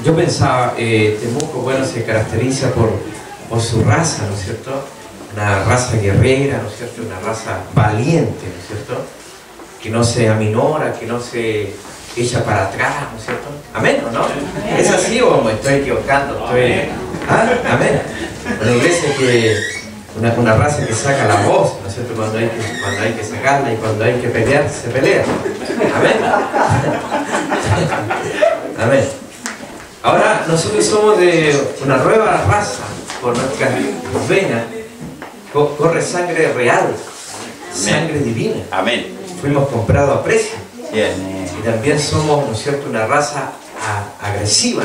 Yo pensaba, Temuco, bueno, se caracteriza por su raza, ¿no es cierto? Una raza guerrera, ¿no es cierto? Una raza valiente, ¿no es cierto? Que no se aminora, que no se echa para atrás, ¿no es cierto? Amén, ¿o no? ¿Es así o me estoy equivocando? ¿Ah? Amén. Una iglesia que... Una raza que saca la voz, ¿no es cierto? Cuando hay que sacarla y cuando hay que pelear, se pelea. Amén. Amén. Ahora nosotros somos de una nueva raza, por nuestras venas corre sangre real, sangre divina. Amén. Fuimos comprados a precio. Bien. Y también somos, ¿no es cierto?, una raza agresiva.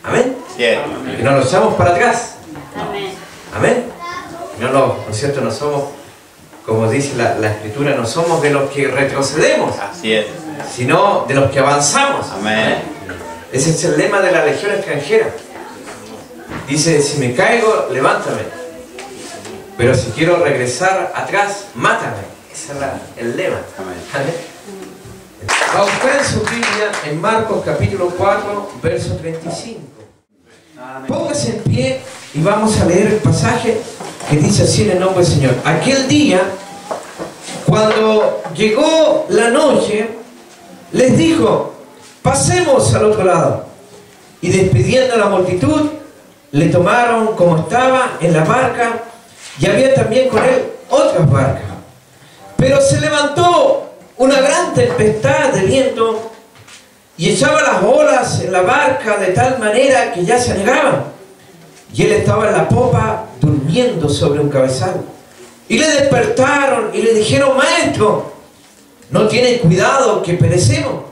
Amén. Bien. Que no nos echamos para atrás. Amén. Amén. ¿No es cierto? No somos, como dice la Escritura, no somos de los que retrocedemos, Así es. sino de los que avanzamos. Amén. Ese es el lema de la Legión Extranjera. Dice, si me caigo, levántame. Pero si quiero regresar atrás, mátame. Ese es el lema. Amén. Va a buscar en su Biblia en Marcos capítulo 4, verso 35. Póngase en pie y vamos a leer el pasaje que dice así en el nombre del Señor. Aquel día, cuando llegó la noche, les dijo, pasemos al otro lado. Y despidiendo a la multitud, le tomaron como estaba en la barca, y había también con él otras barcas. Pero se levantó una gran tempestad de viento y echaba las olas en la barca de tal manera que ya se anegaban. Y él estaba en la popa durmiendo sobre un cabezal. Y le despertaron y le dijeron, maestro, ¿no tiene cuidado que perecemos?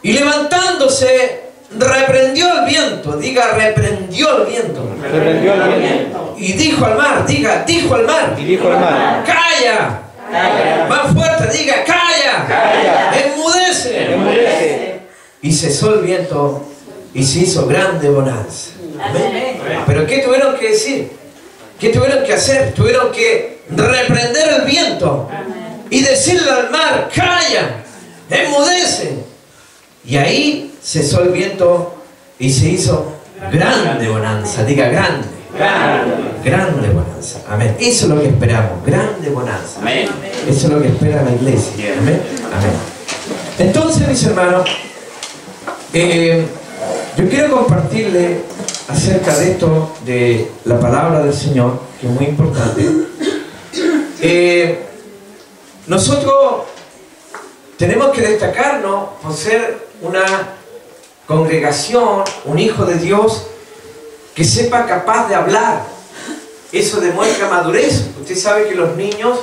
Y levantándose, reprendió el viento. Diga, reprendió el viento. Reprendió el viento. Y dijo al mar, dijo al mar. Y dijo al mar, ¡calla! calla. Más fuerte, diga, ¡calla! Calla. ¡Enmudece! Enmudece. Y cesó el viento y se hizo grande bonanza. Amén. Pero ¿qué tuvieron que decir? ¿Qué tuvieron que hacer? Tuvieron que reprender el viento y decirle al mar, ¡calla! ¡Enmudece! Y ahí cesó el viento y se hizo grande bonanza. Diga, grande. Grande bonanza. Amén. Eso es lo que esperamos. Grande bonanza. Amén. Eso es lo que espera la iglesia. Amén. Amén. Entonces, mis hermanos, yo quiero compartirle acerca de esto, de la palabra del Señor, que es muy importante. Nosotros tenemos que destacarnos por ser una congregación, un hijo de Dios que sepa capaz de hablar. Eso demuestra madurez. Usted sabe que los niños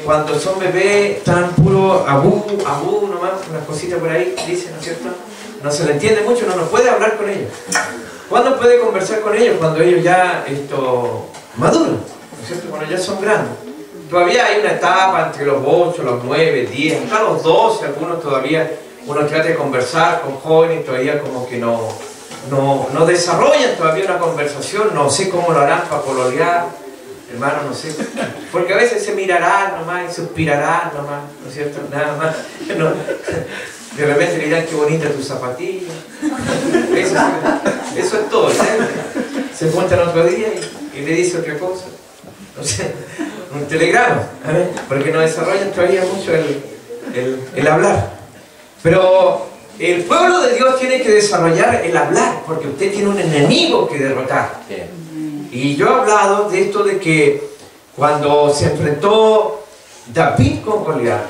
cuando son bebés están puro abú nomás, unas cositas por ahí dicen, ¿no es cierto? No se le entiende mucho, no puede hablar con ellos. ¿Cuándo puede conversar con ellos? Cuando ellos ya maduran, ¿no es cierto? Cuando ya son grandes. Todavía hay una etapa entre los 8, los 9, 10, hasta los 12, algunos todavía, uno trata de conversar con jóvenes, todavía como que no desarrollan todavía una conversación, no sé cómo lo harán para pololear, hermano, no sé, porque a veces se mirarán nomás y suspirarán nomás, ¿no es cierto? Nada más, no, de repente le dirán qué bonita tu zapatilla, eso es todo, ¿sabes? Se juntan otro día y le dice otra cosa, no sé, un telegrama, ¿sabes? Porque no desarrollan todavía mucho el hablar, pero el pueblo de Dios tiene que desarrollar el hablar, porque usted tiene un enemigo que derrotar. Y yo he hablado de esto de que cuando se enfrentó David con Goliat,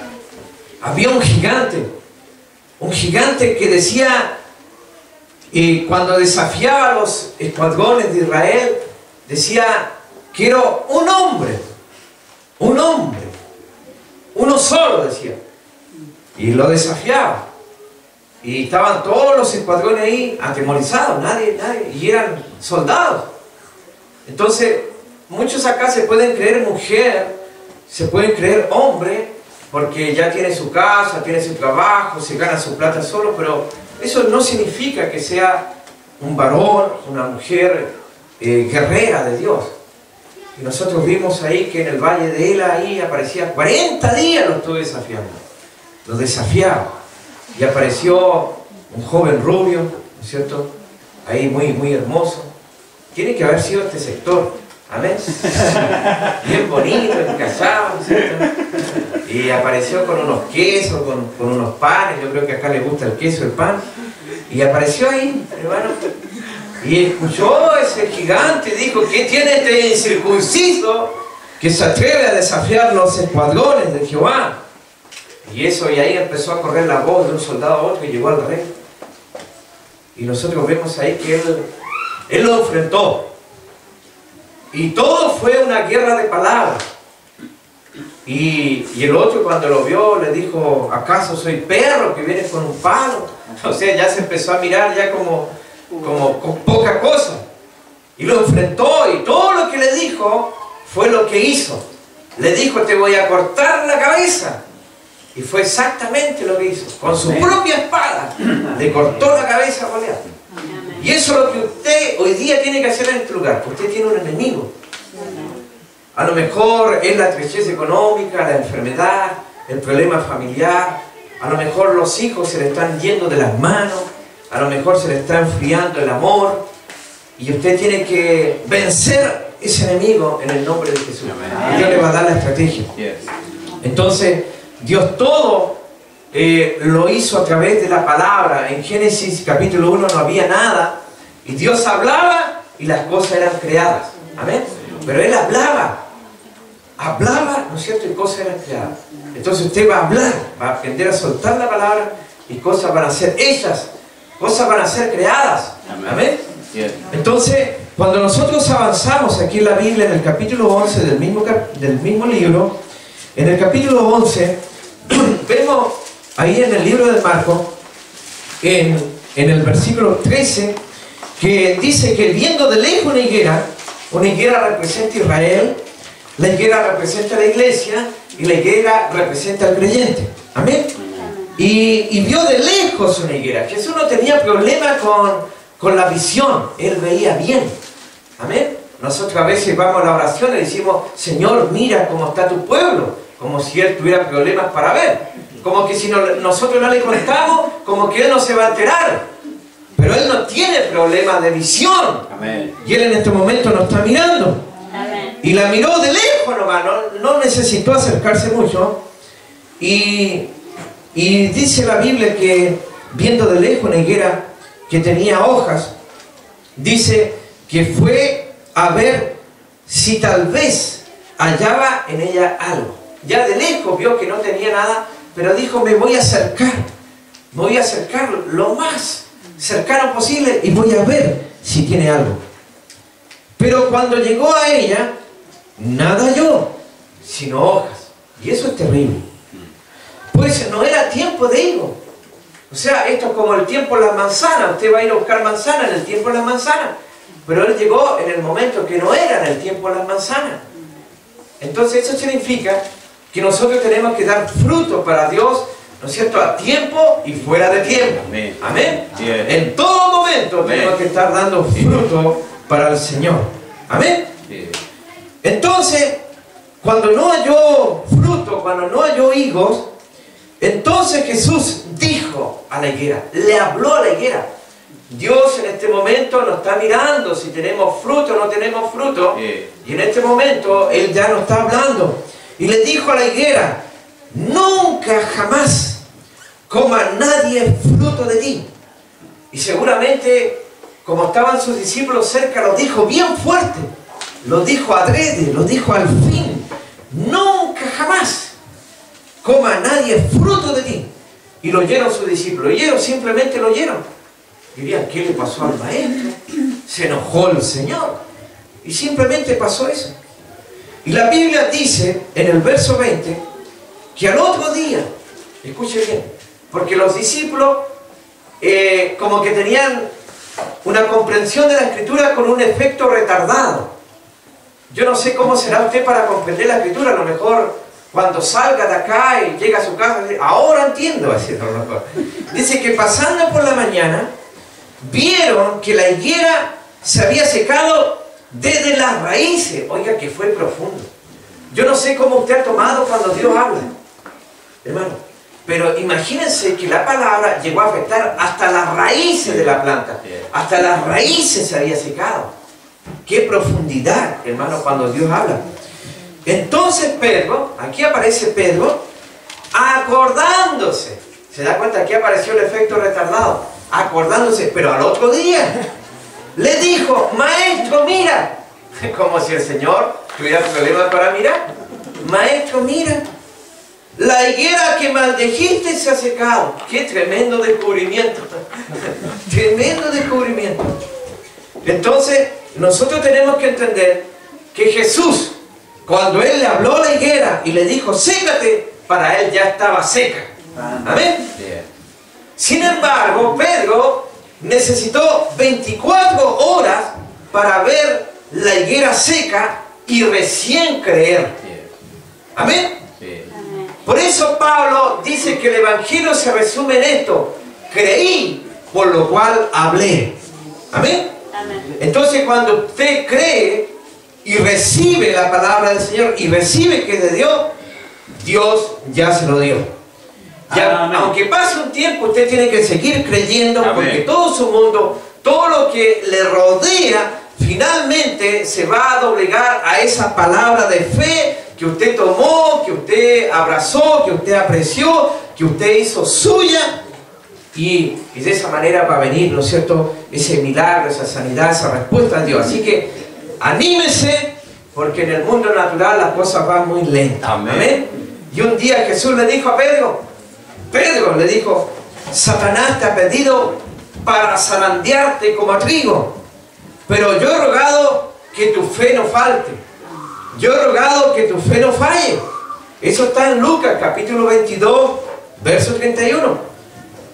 había un gigante que decía, y cuando desafiaba a los escuadrones de Israel, decía, quiero un hombre, uno solo, decía. Y lo desafiaba. Y estaban todos los escuadrones ahí atemorizados, nadie, y eran soldados. Entonces, muchos acá se pueden creer mujer, se pueden creer hombre, porque ya tiene su casa, tiene su trabajo, se gana su plata solo, pero eso no significa que sea un varón, una mujer guerrera de Dios. Y nosotros vimos ahí que en el valle de Ela ahí aparecía 40 días, lo estuve desafiando, lo desafiaba. y apareció un joven rubio, ¿no es cierto? Ahí muy hermoso. Tiene que haber sido este sector, amén. Bien bonito, encasado, ¿no es cierto? Y apareció con unos quesos, con unos panes. Yo creo que acá le gusta el queso, el pan. Y apareció ahí, hermano. Y escuchó ese gigante y dijo: ¿qué tiene este incircunciso que se atreve a desafiar los escuadrones de Jehová? Y ahí empezó a correr la voz de un soldado a otro y llegó al rey. Y nosotros vemos ahí que él lo enfrentó. Y todo fue una guerra de palabras. Y el otro, cuando lo vio, le dijo: ¿acaso soy perro que vienes con un palo? O sea, ya se empezó a mirar ya como con poca cosa. Y lo enfrentó, y todo lo que le dijo fue lo que hizo. Le dijo: te voy a cortar la cabeza. Y fue exactamente lo que hizo. Con su propia espada le cortó la cabeza a Goliat. Y eso es lo que usted hoy día tiene que hacer en este lugar, porque usted tiene un enemigo. A lo mejor es la tristeza económica, la enfermedad, el problema familiar. A lo mejor los hijos se le están yendo de las manos. A lo mejor se le está enfriando el amor. Y usted tiene que vencer ese enemigo en el nombre de Jesús. Y Dios le va a dar la estrategia. Entonces, Dios todo lo hizo a través de la palabra. En Génesis capítulo 1 no había nada. Y Dios hablaba y las cosas eran creadas. Amén. Pero Él hablaba, ¿no es cierto? Y cosas eran creadas. Entonces usted va a hablar, va a aprender a soltar la palabra y cosas van a ser hechas, cosas van a ser creadas. Amén. Entonces, cuando nosotros avanzamos aquí en la Biblia, en el capítulo 11 del mismo libro, en el capítulo 11, vemos ahí en el libro de Marcos, en el versículo 13, que dice que viendo de lejos una higuera representa a Israel, la higuera representa a la iglesia y la higuera representa al creyente. Amén. Y vio de lejos una higuera. Jesús no tenía problema con la visión, Él veía bien. Amén. Nosotros a veces vamos a la oración y decimos: Señor, mira cómo está tu pueblo, como si Él tuviera problemas para ver, como que si nosotros no le contamos, como que Él no se va a enterar. Pero Él no tiene problemas de visión. Amén. Y Él en este momento nos está mirando. Amén. Y la miró de lejos nomás, no necesitó acercarse mucho. Y dice la Biblia que viendo de lejos una higuera que tenía hojas, dice que fue a ver si tal vez hallaba en ella algo. Ya de lejos vio que no tenía nada, pero dijo: me voy a acercar lo más cercano posible y voy a ver si tiene algo. Pero cuando llegó a ella, nada halló, sino hojas. Y eso es terrible. Pues no era tiempo de higo. O sea, esto es como el tiempo de las manzanas. Usted va a ir a buscar manzanas en el tiempo de las manzanas. Pero Él llegó en el momento que no era en el tiempo de las manzanas. Entonces eso significa que nosotros tenemos que dar fruto para Dios, ¿no es cierto?, a tiempo y fuera de tiempo. Amén. Amén. En todo momento tenemos que estar dando fruto para el Señor. Amén. Entonces, cuando no halló fruto, cuando no halló higos, entonces Jesús dijo a la higuera, le habló a la higuera. Dios en este momento nos está mirando si tenemos fruto o no tenemos fruto. Y en este momento Él ya nos está hablando. Y le dijo a la higuera: nunca jamás coma nadie fruto de ti. Y seguramente, como estaban sus discípulos cerca, lo dijo bien fuerte, lo dijo adrede, lo dijo al fin: nunca jamás coma nadie fruto de ti. Y lo oyeron sus discípulos, y ellos simplemente lo oyeron. Dirían: ¿qué le pasó al maestro? Se enojó el Señor. Y simplemente pasó eso. Y la Biblia dice en el verso 20 que al otro día, escuche bien, porque los discípulos como que tenían una comprensión de la Escritura con un efecto retardado. Yo no sé cómo será usted para comprender la Escritura. A lo mejor cuando salga de acá y llega a su casa, ahora entiendo, va a decir, a lo mejor. Dice que pasando por la mañana vieron que la higuera se había secado desde las raíces. Oiga, que fue profundo. Yo no sé cómo usted ha tomado cuando Dios habla, hermano. Pero imagínense que la palabra llegó a afectar hasta las raíces de la planta. Hasta las raíces se había secado. Qué profundidad, hermano, cuando Dios habla. Entonces Pedro, aquí aparece Pedro, acordándose. ¿Se da cuenta? Aquí apareció el efecto retardado. Acordándose, pero al otro día le dijo: maestro, mira. Como si el Señor tuviera problemas para mirar. Maestro, mira, la higuera que maldijiste se ha secado. Qué tremendo descubrimiento. Tremendo descubrimiento. Entonces, nosotros tenemos que entender que Jesús, cuando Él le habló a la higuera y le dijo: sécate, para Él ya estaba seca. Amén. Sin embargo, Pedro necesitó 24 horas para ver la higuera seca y recién creer. Amén. Por eso Pablo dice que el Evangelio se resume en esto: creí, por lo cual hablé. Amén. Entonces, cuando usted cree y recibe la palabra del Señor y recibe que es de Dios, Dios ya se lo dio. Ya, aunque pase un tiempo, usted tiene que seguir creyendo. Amén. Porque todo su mundo, todo lo que le rodea, finalmente se va a doblegar a esa palabra de fe que usted tomó, que usted abrazó, que usted apreció, que usted hizo suya. Y de esa manera va a venir, ¿no es cierto?, ese milagro, esa sanidad, esa respuesta a Dios. Así que anímese, porque en el mundo natural las cosas van muy lentas. Amén. Amén. Y un día Jesús le dijo a Pedro, le dijo: Satanás te ha pedido para zarandearte como a trigo, pero yo he rogado que tu fe no falte. Yo he rogado que tu fe no falle. Eso está en Lucas capítulo 22, verso 31.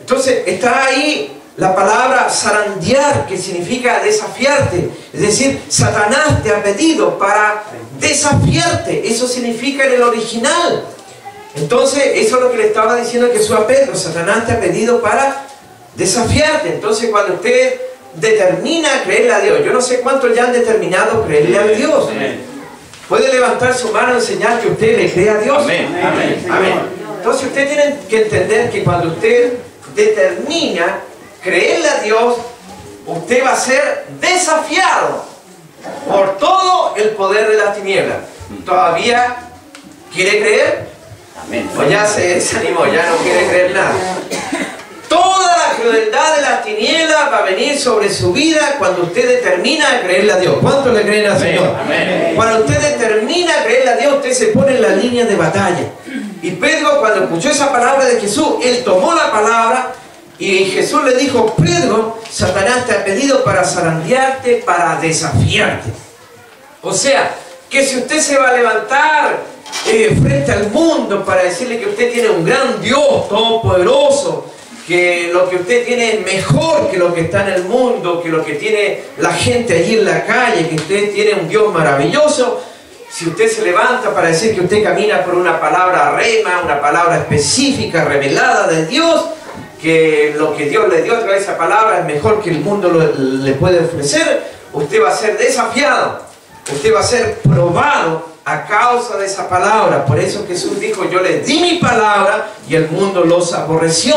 Entonces está ahí la palabra zarandear, que significa desafiarte. Es decir, Satanás te ha pedido para desafiarte. Eso significa en el original. Entonces, eso es lo que le estaba diciendo Jesús a Pedro: Satanás te ha pedido para desafiarte. Entonces, cuando usted determina creerle a Dios, yo no sé cuántos ya han determinado creerle a Dios. Puede levantar su mano y enseñar que usted le cree a Dios. Amén. Amén. Amén. Entonces, usted tiene que entender que cuando usted determina creerle a Dios, usted va a ser desafiado por todo el poder de las tinieblas. ¿Todavía quiere creer? O ya se desanimó, ya no quiere creer nada. Toda la crueldad de las tinieblas va a venir sobre su vida cuando usted determina creerle a Dios. ¿Cuánto le creen al Señor? Amén. Cuando usted determina creerle a Dios, usted se pone en la línea de batalla. Y Pedro, cuando escuchó esa palabra de Jesús, él tomó la palabra y Jesús le dijo: Pedro, Satanás te ha pedido para zarandearte, para desafiarte. O sea, que si usted se va a levantar frente al mundo para decirle que usted tiene un gran Dios todopoderoso, que lo que usted tiene es mejor que lo que está en el mundo, que lo que tiene la gente allí en la calle, que usted tiene un Dios maravilloso, si usted se levanta para decir que usted camina por una palabra rema, una palabra específica, revelada de Dios, que lo que Dios le dio a través de esa palabra es mejor que el mundo le puede ofrecer, usted va a ser desafiado, usted va a ser probado a causa de esa palabra. Por eso Jesús dijo: yo les di mi palabra y el mundo los aborreció.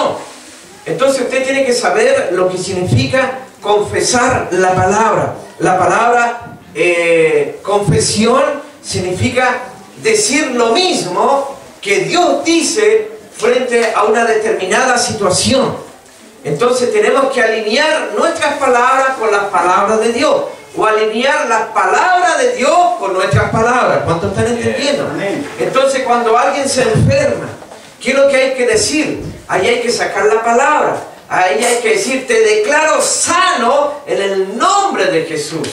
Entonces usted tiene que saber lo que significa confesar la palabra. La palabra confesión significa decir lo mismo que Dios dice frente a una determinada situación. Entonces tenemos que alinear nuestras palabras con las palabras de Dios, o alinear las palabras de Dios con nuestras palabras. ¿Cuántos están entendiendo? Entonces, cuando alguien se enferma, ¿qué es lo que hay que decir? Ahí hay que sacar la palabra. Ahí hay que decir: te declaro sano en el nombre de Jesús.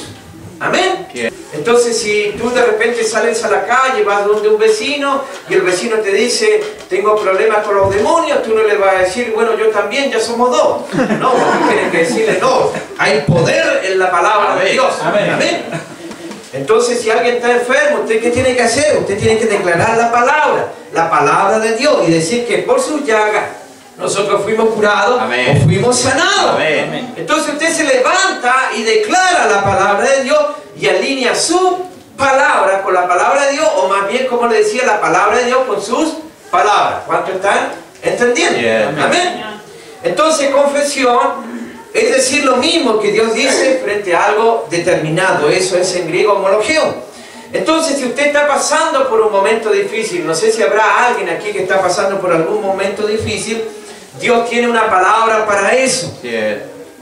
Amén. Entonces, si tú de repente sales a la calle, vas donde un vecino y el vecino te dice: tengo problemas con los demonios, tú no le vas a decir: bueno, yo también, ya somos dos. No, tú tienes que decirle: no, hay poder en la palabra de Dios. Amén. Amén. Entonces, si alguien está enfermo, ¿usted qué tiene que hacer? Usted tiene que declarar la palabra de Dios, y decir que por sus llagas nosotros fuimos curados. Amén. O fuimos sanados. Amén. Entonces usted se levanta y declara la palabra de Dios y alinea su palabra con la palabra de Dios, o más bien, como le decía, la palabra de Dios con sus palabras. ¿Cuántos están ¿Entendiendo? Amén. Entonces confesión es decir lo mismo que Dios dice frente a algo determinado. Eso es en griego homologeo. Entonces, si usted está pasando por un momento difícil, no sé si habrá alguien aquí que está pasando por algún momento difícil, Dios tiene una palabra para eso.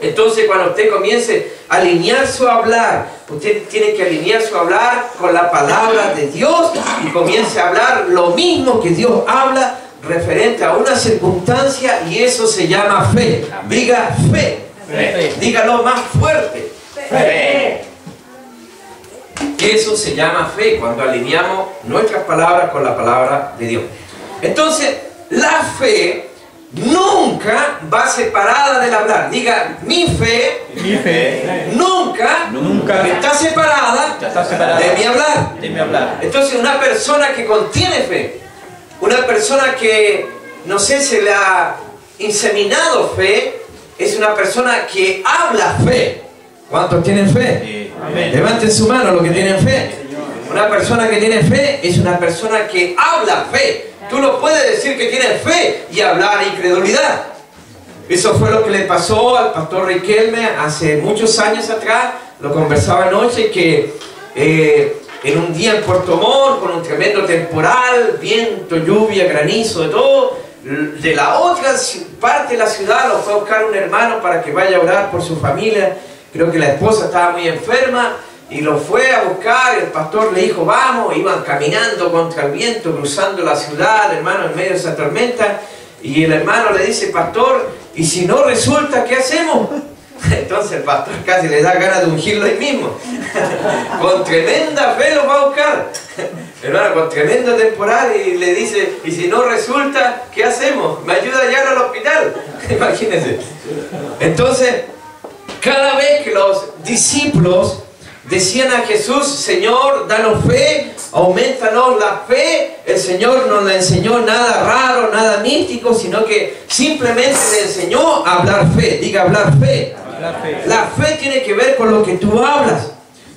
Entonces, cuando usted comience a alinear su hablar, usted tiene que alinear su hablar con la palabra de Dios y comience a hablar lo mismo que Dios habla referente a una circunstancia, y eso se llama fe. Diga fe. Dígalo más fuerte. Fe. Eso se llama fe, cuando alineamos nuestras palabras con la palabra de Dios. Entonces, la fe nunca va separada del hablar. Diga, mi fe nunca está separada de mi hablar. Entonces, una persona que contiene fe, una persona que, no sé, se le ha inseminado fe, es una persona que habla fe. ¿Cuántos tienen fe? Amén. Levanten su mano los que tienen fe. Una persona que tiene fe es una persona que habla fe. Tú no puedes decir que tienes fe y hablar incredulidad. Eso fue lo que le pasó al pastor Riquelme hace muchos años atrás. Lo conversaba anoche, que en un día en Puerto Montt, con un tremendo temporal, viento, lluvia, granizo, de todo, de la otra parte de la ciudad lo fue a buscar un hermano para que vaya a orar por su familia. Creo que la esposa estaba muy enferma y lo fue a buscar. El pastor le dijo, vamos. Iban caminando contra el viento, cruzando la ciudad, hermano, en medio de esa tormenta. Y el hermano le dice, pastor, ¿y si no resulta, qué hacemos? Entonces el pastor casi le da ganas de ungirlo ahí mismo. Con tremenda fe lo va a buscar, hermano, con tremendo temporal, y le dice, ¿y si no resulta, qué hacemos? ¿Me ayuda a llegar al hospital? Imagínense. Entonces, cada vez que los discípulos decían a Jesús, Señor, danos fe, aumentanos la fe, el Señor no le enseñó nada raro, nada místico, sino que simplemente le enseñó a hablar fe. Diga, hablar fe. La fe tiene que ver con lo que tú hablas.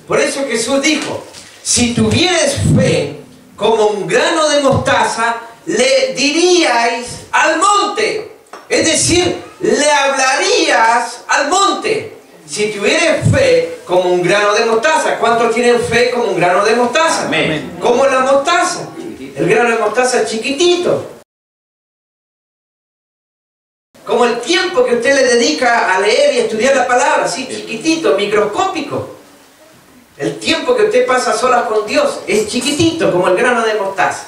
Por eso Jesús dijo, si tuvieres fe como un grano de mostaza, le diríais al monte. Es decir, le hablarías al monte. Si tuvieras fe como un grano de mostaza. ¿Cuántos tienen fe como un grano de mostaza? Amén. ¿Cómo es la mostaza? El grano de mostaza es chiquitito. Como el tiempo que usted le dedica a leer y estudiar la palabra, así chiquitito, microscópico. El tiempo que usted pasa a solas con Dios es chiquitito, como el grano de mostaza.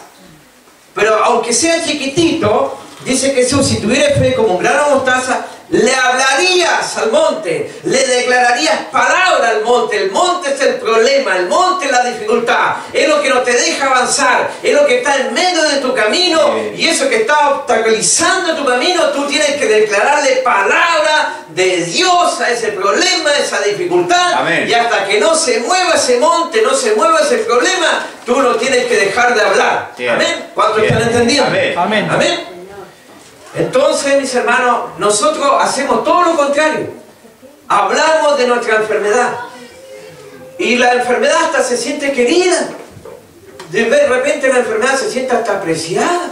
Pero aunque sea chiquitito, dice Jesús, si tuvieras fe como un grano de mostaza, le hablarías al monte, le declararías palabra al monte. El monte es el problema, el monte es la dificultad, es lo que no te deja avanzar, es lo que está en medio de tu camino, y eso que está obstaculizando tu camino, tú tienes que declararle palabra de Dios a ese problema, a esa dificultad. Amén. Y hasta que no se mueva ese monte, no se mueva ese problema, tú no tienes que dejar de hablar. Amén. ¿Cuántos están entendiendo? Amén. Amén. Entonces, mis hermanos, nosotros hacemos todo lo contrario. Hablamos de nuestra enfermedad. Y la enfermedad hasta se siente querida. De repente la enfermedad se siente hasta apreciada.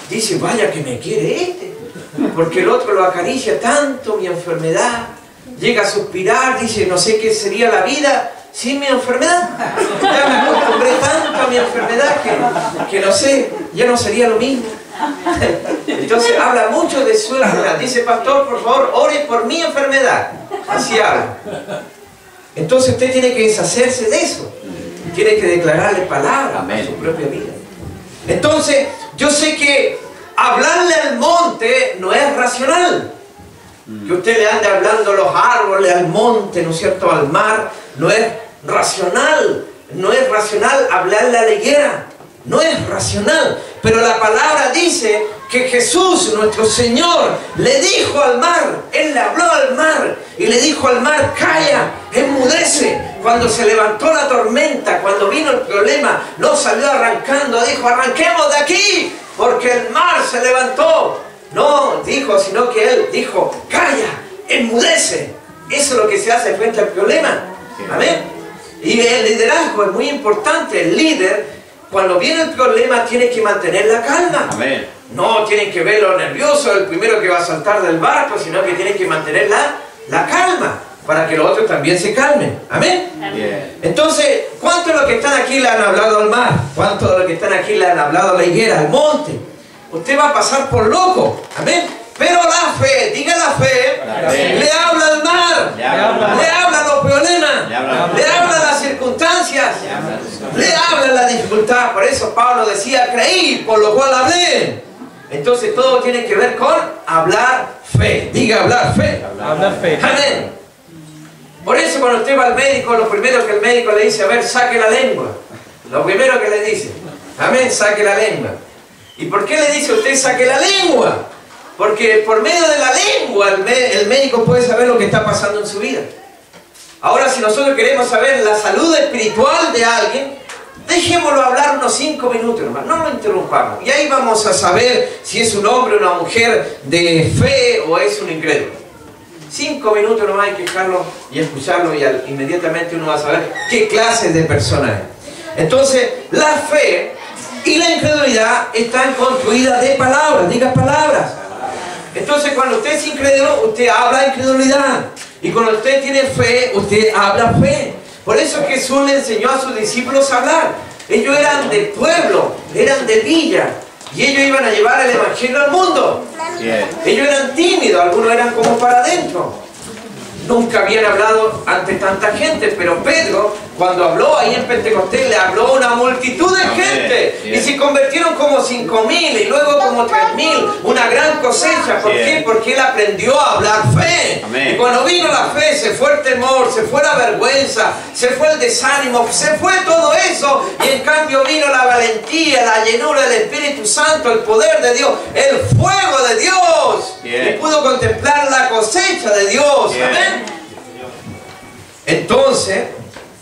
Dice, vaya que me quiere este. Porque el otro lo acaricia tanto, mi enfermedad. Llega a suspirar, dice, no sé qué sería la vida sin mi enfermedad. Ya me acostumbré tanto a mi enfermedad que no sé, ya no sería lo mismo. Entonces habla mucho de su enfermedad. Dice, pastor, por favor, ore por mi enfermedad. Así habla. Entonces usted tiene que deshacerse de eso. Tiene que declararle palabra a su propia vida. Entonces, yo sé que hablarle al monte no es racional. Que usted le ande hablando a los árboles, al monte, ¿no es cierto?, al mar. No es racional. No es racional hablarle a la higuera. No es racional. Pero la palabra dice que Jesús, nuestro Señor, le dijo al mar, Él le habló al mar y le dijo al mar, calla, enmudece. Cuando se levantó la tormenta, cuando vino el problema, no salió arrancando, dijo, arranquemos de aquí, porque el mar se levantó. No dijo, sino que Él dijo, calla, enmudece. Eso es lo que se hace frente al problema. Amén. Y el liderazgo es muy importante. El líder, cuando viene el problema, tiene que mantener la calma. Amén. no tienen que verlo nervioso, el primero que va a saltar del barco, sino que tienen que mantener la calma, para que los otros también se calmen. Amén. Bien. Entonces, ¿cuántos de los que están aquí le han hablado al mar? ¿Cuántos de los que están aquí le han hablado a la higuera, al monte? Usted va a pasar por loco. Amén. Pero la fe, diga la fe, le habla al mar, le habla a los problemas, le habla a las circunstancias, le habla a la dificultad. Por eso Pablo decía, creí, por lo cual hablé. Entonces todo tiene que ver con hablar fe. Diga hablar fe. Hablar fe. Amén. Por eso cuando usted va al médico, lo primero que el médico le dice, a ver, saque la lengua. Lo primero que le dice, amén, saque la lengua. ¿Y por qué le dice a usted saque la lengua? Porque por medio de la lengua el médico puede saber lo que está pasando en su vida. Ahora, si nosotros queremos saber la salud espiritual de alguien, dejémoslo hablar unos 5 minutos, hermano, no lo interrumpamos. Y ahí vamos a saber si es un hombre o una mujer de fe o es un incrédulo. 5 minutos nomás hay que dejarlo y escucharlo y inmediatamente uno va a saber qué clase de persona es. Entonces, la fe y la incredulidad están construidas de palabras, diga palabras. Entonces, cuando usted es incrédulo, usted habla incredulidad. Y cuando usted tiene fe, usted habla fe. Por eso Jesús le enseñó a sus discípulos a hablar. Ellos eran de pueblo, eran de villa. Y ellos iban a llevar el evangelio al mundo. Ellos eran tímidos, algunos eran como para adentro. Nunca habían hablado ante tanta gente, pero Pedro, cuando habló ahí en Pentecostés, le habló a una multitud de gente. Y se convirtieron como 5.000 y luego como 3.000. Una gran cosecha. ¿Por qué? Porque él aprendió a hablar fe. Y cuando vino la fe, se fue el temor, se fue la vergüenza, se fue el desánimo, se fue todo eso. Y en cambio vino la valentía, la llenura del Espíritu Santo, el poder de Dios, el fuego de Dios. Y pudo contemplar la cosecha de Dios. Amén. Entonces,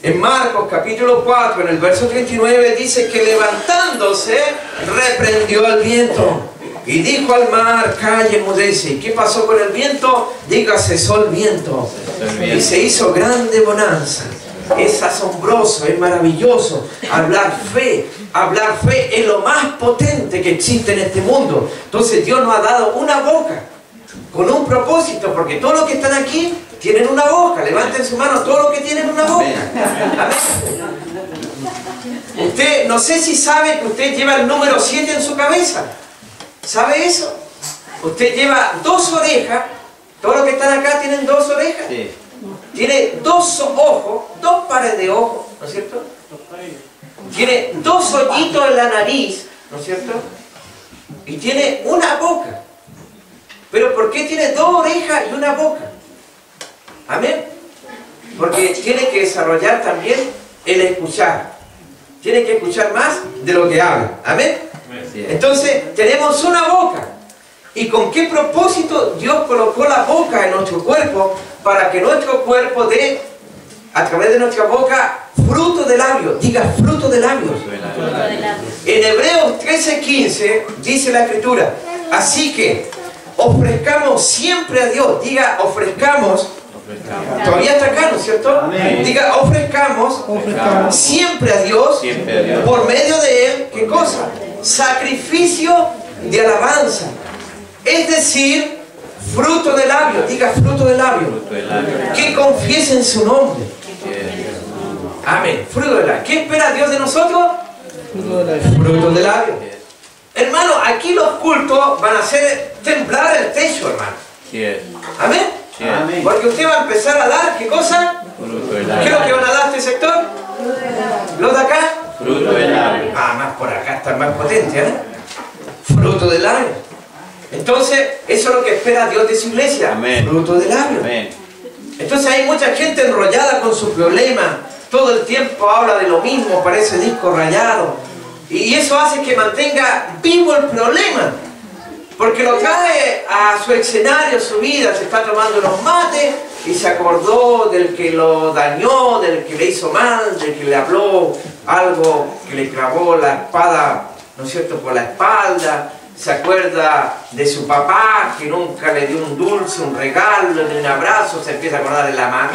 en Marcos capítulo 4, en el verso 39, dice que levantándose, reprendió al viento y dijo al mar, calla, enmudece. ¿Y qué pasó con el viento? Diga, cesó el viento y se hizo grande bonanza. Es asombroso, es maravilloso. Hablar fe es lo más potente que existe en este mundo. Entonces Dios nos ha dado una boca con un propósito, porque todos los que están aquí tienen una boca. Levanten su mano todos los que tienen una boca. Amén. Usted, no sé si sabe que usted lleva el número 7 en su cabeza. ¿Sabe eso? Usted lleva 2 orejas. Todos los que están acá tienen 2 orejas. Sí. Tiene 2 ojos, 2 pares de ojos, ¿no es cierto? Tiene 2 hoyitos en la nariz, ¿no es cierto? Y tiene una boca. ¿Pero por qué tiene 2 orejas y una boca? Amén. Porque tiene que desarrollar también el escuchar. Tiene que escuchar más de lo que habla. Amén. Entonces, tenemos una boca. ¿Y con qué propósito Dios colocó la boca en nuestro cuerpo? Para que nuestro cuerpo dé, a través de nuestra boca, fruto de labios. Diga, fruto de labios. En Hebreos 13:15 dice la Escritura, así que ofrezcamos siempre a Dios. Diga, ofrezcamos. Todavía está acá, ¿no es cierto? Amén. Diga, ofrezcamos siempre a Dios, por medio de Él, ¿qué cosa? Sacrificio de alabanza. Es decir, fruto de labios. Diga, fruto de labios. Que confiesen su nombre. Amén. Fruto de labios. ¿Qué espera Dios de nosotros? Fruto de labios. Hermano, aquí los cultos van a hacer temblar el techo, hermano. Amén. Porque usted va a empezar a dar, ¿qué cosa? ¿Qué es lo que van a dar a este sector? ¿Los de acá? Fruto de labios. Ah, más por acá está más potente, ¿eh? Fruto de labios. Entonces, eso es lo que espera Dios de su iglesia. Amén. Fruto de labios. Amén. Entonces hay mucha gente enrollada con su problema. Todo el tiempo habla de lo mismo, parece disco rayado. Y eso hace que mantenga vivo el problema. Porque lo trae a su escenario, su vida. Se está tomando unos mates y se acordó del que lo dañó, del que le hizo mal, del que le habló algo, que le clavó la espada, ¿no es cierto?, por la espalda. Se acuerda de su papá, que nunca le dio un dulce, un regalo, ni un abrazo. Se empieza a acordar de la mamá.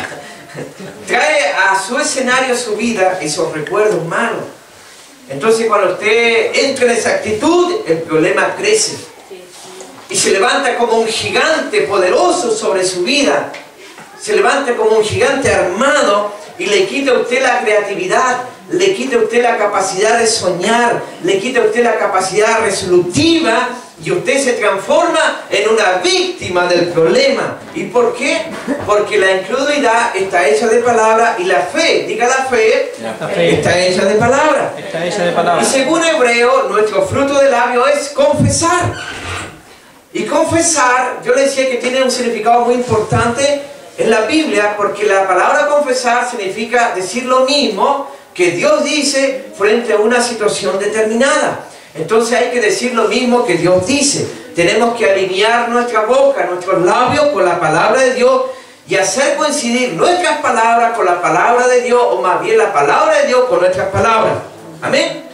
Trae a su escenario, su vida, esos recuerdos malos. Entonces cuando usted entra en esa actitud, el problema crece. Y se levanta como un gigante poderoso sobre su vida. Se levanta como un gigante armado y le quita a usted la creatividad, le quita a usted la capacidad de soñar, le quita a usted la capacidad resolutiva y usted se transforma en una víctima del problema. ¿Y por qué? Porque la incredulidad está hecha de palabra y la fe, diga la fe, está hecha de palabra. Está hecha de palabra. Y según Hebreo, nuestro fruto de labio es confesar. Y confesar, yo le decía que tiene un significado muy importante en la Biblia, porque la palabra confesar significa decir lo mismo que Dios dice frente a una situación determinada. Entonces hay que decir lo mismo que Dios dice. Tenemos que alinear nuestra boca, nuestros labios con la palabra de Dios y hacer coincidir nuestras palabras con la palabra de Dios, o más bien la palabra de Dios con nuestras palabras. Amén.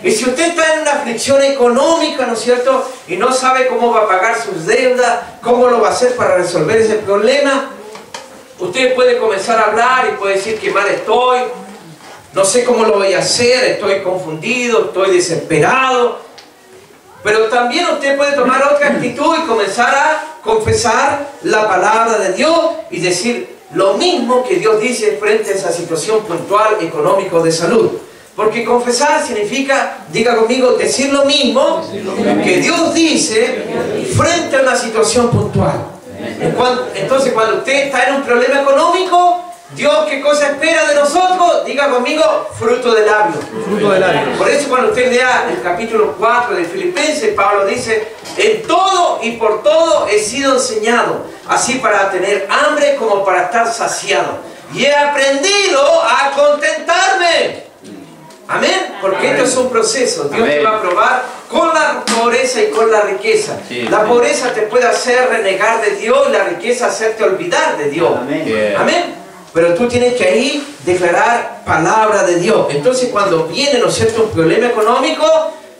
Y si usted está en una aflicción económica, ¿no es cierto?, y no sabe cómo va a pagar sus deudas, cómo lo va a hacer para resolver ese problema, usted puede comenzar a hablar y puede decir que mal estoy, no sé cómo lo voy a hacer, estoy confundido, estoy desesperado. Pero también usted puede tomar otra actitud y comenzar a confesar la palabra de Dios y decir lo mismo que Dios dice frente a esa situación puntual, económica o de salud. Porque confesar significa, diga conmigo, decir lo mismo que Dios dice frente a una situación puntual. Entonces cuando usted está en un problema económico, Dios, ¿qué cosa espera de nosotros? Diga conmigo, fruto de labios. Fruto de labios. Por eso cuando usted lea el capítulo 4 de Filipenses, Pablo dice: en todo y por todo he sido enseñado, así para tener hambre como para estar saciado. Y he aprendido a contentarme. Amén. Porque esto es un proceso. Dios te va a probar con la pobreza y con la riqueza. La pobreza te puede hacer renegar de Dios y la riqueza hacerte olvidar de Dios. Amén. Pero tú tienes que ahí declarar palabra de Dios. Entonces cuando viene, ¿no es cierto?, un problema económico,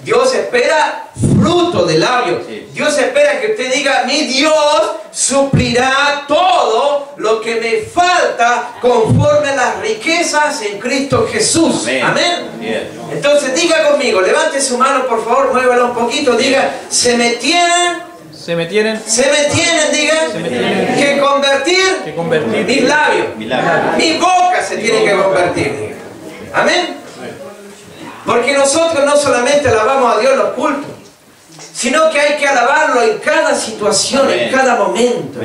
Dios espera fruto de labios. Dios espera que usted diga: mi Dios suplirá todo lo que me falta conforme a las riquezas en Cristo Jesús. Amén. Entonces diga conmigo, levante su mano por favor, muévala un poquito, diga: se me tienen, diga, que convertir mis labios. Mi boca se tiene que convertir, diga. Amén. Porque nosotros no solamente alabamos a Dios en los cultos, sino que hay que alabarlo en cada situación, en cada momento.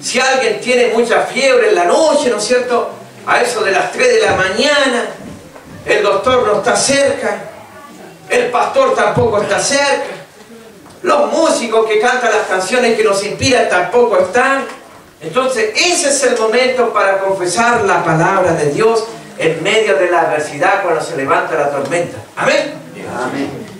Si alguien tiene mucha fiebre en la noche, ¿no es cierto?, a eso de las 3 de la mañana, el doctor no está cerca, el pastor tampoco está cerca, los músicos que cantan las canciones que nos inspiran tampoco están. Entonces ese es el momento para confesar la palabra de Dios en medio de la adversidad, cuando se levanta la tormenta. Amén.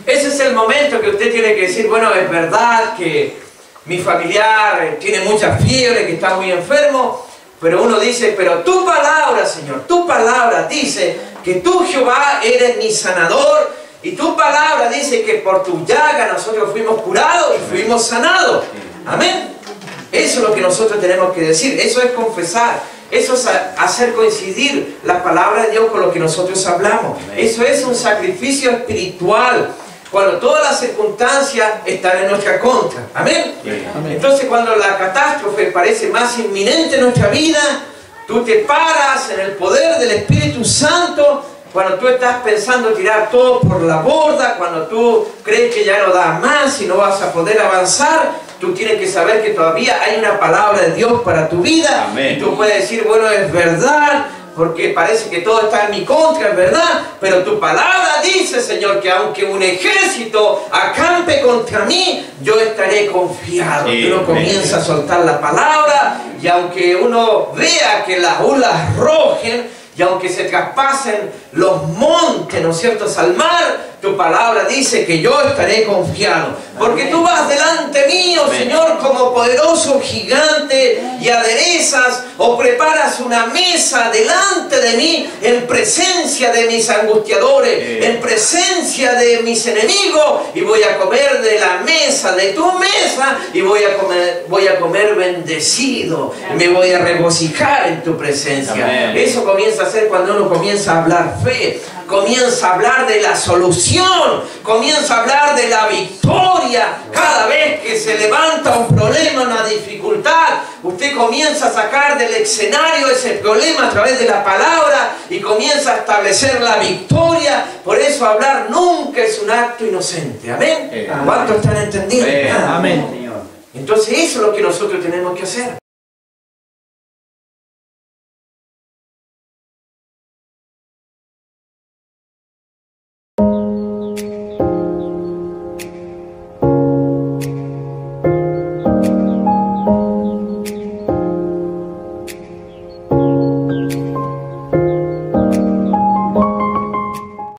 Ese es el momento que usted tiene que decir: bueno, es verdad que mi familiar tiene mucha fiebre, que está muy enfermo, pero uno dice: pero tu palabra, Señor, tu palabra dice que tú, Jehová, eres mi sanador, y tu palabra dice que por tu llaga nosotros fuimos curados y fuimos sanados. Amén. Eso es lo que nosotros tenemos que decir. Eso es confesar. Eso es hacer coincidir la palabra de Dios con lo que nosotros hablamos. Eso es un sacrificio espiritual cuando todas las circunstancias están en nuestra contra. Amén. Entonces cuando la catástrofe parece más inminente en nuestra vida, tú te paras en el poder del Espíritu Santo. Cuando tú estás pensando tirar todo por la borda, cuando tú crees que ya no da más y no vas a poder avanzar, tú tienes que saber que todavía hay una palabra de Dios para tu vida. Amén. Y tú puedes decir: bueno, es verdad, porque parece que todo está en mi contra, es verdad, pero tu palabra dice, Señor, que aunque un ejército acampe contra mí, yo estaré confiado. Y uno comienza a soltar la palabra, y aunque uno vea que las olas rojen, y aunque se traspasen los montes, ¿no es cierto?, al mar, tu palabra dice que yo estaré confiado. Porque tú vas delante mío, Señor, como poderoso gigante, y aderezas o preparas una mesa delante de mí en presencia de mis angustiadores, en presencia de mis enemigos, y voy a comer de la mesa, de tu mesa, y voy a comer bendecido, me voy a regocijar en tu presencia. Eso comienza a ser cuando uno comienza a hablar fe, comienza a hablar de la solución, comienza a hablar de la victoria. Cada vez que se levanta un problema, una dificultad, usted comienza a sacar del escenario ese problema a través de la palabra y comienza a establecer la victoria. Por eso hablar nunca es un acto inocente. ¿Amén? ¿Cuántos están entendiendo? Amén, Señor. Entonces eso es lo que nosotros tenemos que hacer.